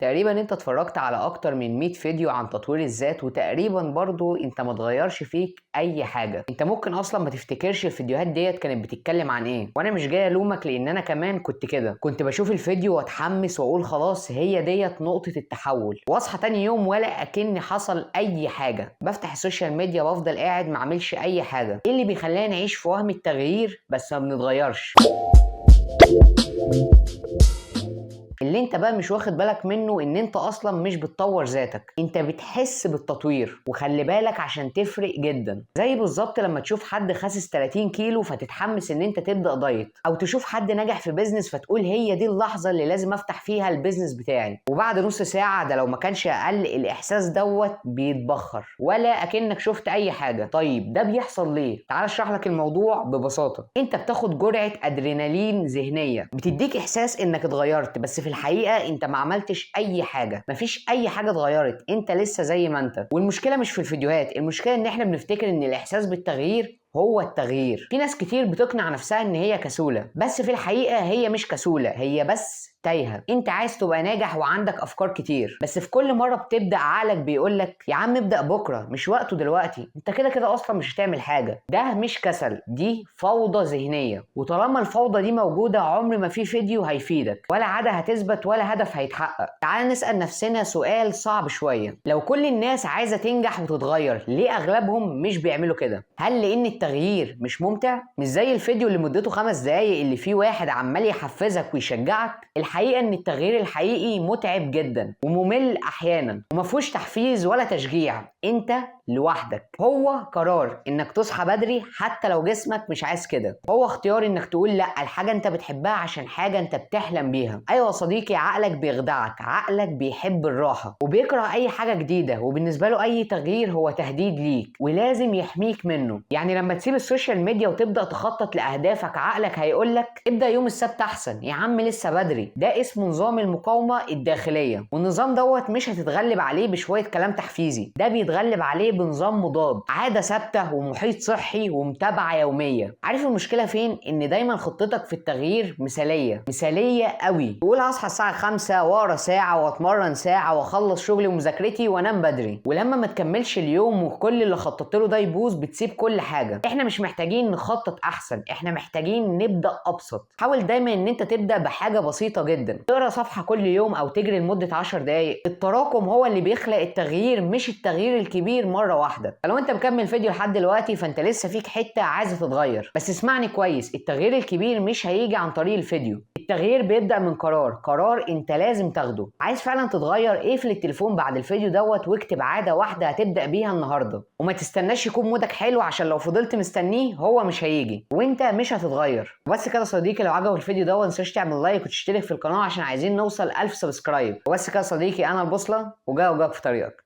تقريبا انت اتفرجت على اكتر من 100 فيديو عن تطوير الذات، وتقريبا برضو انت ما اتغيرش فيك اي حاجه. انت ممكن اصلا ما تفتكرش الفيديوهات ديت كانت بتتكلم عن ايه، وانا مش جاي الومك لان انا كمان كنت كده. كنت بشوف الفيديو واتحمس واقول خلاص هي ديت نقطه التحول، واصحى تاني يوم ولا اكن حصل اي حاجه. بفتح السوشيال ميديا وافضل قاعد ما اعملش اي حاجه. ايه اللي بيخلينا نعيش في وهم التغيير بس ما بنتغيرش؟ اللي انت بقى مش واخد بالك منه ان انت اصلا مش بتطور ذاتك، انت بتحس بالتطوير. وخلي بالك عشان تفرق جدا. زي بالظبط لما تشوف حد خاسس 30 كيلو فتتحمس ان انت تبدا دايت، او تشوف حد نجح في بيزنس فتقول هي دي اللحظه اللي لازم افتح فيها البيزنس بتاعي. وبعد نص ساعه، ده لو ما كانش اقل، الاحساس دوت بيتبخر ولا اكنك شفت اي حاجه. طيب ده بيحصل ليه؟ تعال اشرح لك الموضوع ببساطه. انت بتاخد جرعه ادرينالين ذهنيه بتديك احساس انك اتغيرت، بس في الحقيقه انت ما عملتش اي حاجه. مفيش اي حاجه اتغيرت، انت لسه زي ما انت. والمشكله مش في الفيديوهات، المشكله ان احنا بنفتكر ان الاحساس بالتغيير هو التغيير. في ناس كتير بتقنع نفسها ان هي كسوله، بس في الحقيقه هي مش كسوله، هي بس تايهه. انت عايز تبقى ناجح وعندك افكار كتير، بس في كل مره بتبدا عقلك بيقولك يا عم ابدا بكره، مش وقته دلوقتي، انت كده كده اصلا مش هتعمل حاجه. ده مش كسل، دي فوضى ذهنيه. وطالما الفوضى دي موجوده، عمر ما في فيديو هيفيدك، ولا عاده هتثبت، ولا هدف هيتحقق. تعال نسال نفسنا سؤال صعب شويه. لو كل الناس عايزه تنجح وتتغير، ليه اغلبهم مش بيعملوا كده؟ هل لان التغيير مش ممتع؟ مش زي الفيديو اللي مدته 5 دقايق اللي فيه واحد عمال يحفزك ويشجعك. الحقيقه ان التغيير الحقيقي متعب جدا وممل احيانا، ومفهوش تحفيز ولا تشجيع. انت لوحدك. هو قرار انك تصحى بدري حتى لو جسمك مش عايز كده. هو اختيار انك تقول لا الحاجه انت بتحبها عشان حاجه انت بتحلم بيها. ايوه يا صديقي، عقلك بيخدعك. عقلك بيحب الراحه وبيكره اي حاجه جديده، وبالنسبه له اي تغيير هو تهديد ليك ولازم يحميك منه. يعني لما تسيب السوشيال ميديا وتبدا تخطط لاهدافك، عقلك هيقولك ابدا يوم السبت احسن، يا عم لسه بدري. ده اسمه نظام المقاومه الداخليه، والنظام دوت مش هتتغلب عليه بشويه كلام تحفيزي، ده بيتغلب عليه بنظام مضاد، عاده ثابته ومحيط صحي ومتابعه يوميه. عارف المشكله فين؟ ان دايما خطتك في التغيير مثاليه قوي. تقول هصحى الساعه 5 واقرا ساعه واتمرن ساعه واخلص شغلي ومذاكرتي وانام بدري، ولما ما تكملش اليوم وكل اللي خططت له ده يبوظ بتسيب كل حاجه. احنا مش محتاجين نخطط احسن، احنا محتاجين نبدا ابسط. حاول دايما ان انت تبدا بحاجه بسيطه جدا، تقرا صفحه كل يوم او تجري لمده 10 دقائق. التراكم هو اللي بيخلق التغيير، مش التغيير الكبير مره واحده. فلو انت مكمل فيديو لحد دلوقتي فانت لسه فيك حته عايزه تتغير. بس اسمعني كويس، التغيير الكبير مش هيجي عن طريق الفيديو. التغيير بيبدا من قرار انت لازم تاخده. عايز فعلا تتغير؟ اقفل التليفون بعد الفيديو دوت واكتب عاده واحده هتبدا بيها النهارده، وما تستناش يكون مودك حلو، عشان لو فضلت مستنيه هو مش هيجي وانت مش هتتغير. وبس كده يا صديقي، لو عجبك الفيديو ده ما تنساش تعمل لايك وتشترك في القناه عشان عايزين نوصل 1000 سبسكرايب. وبس كده يا صديقي، انا البوصله وجاي في طريقك.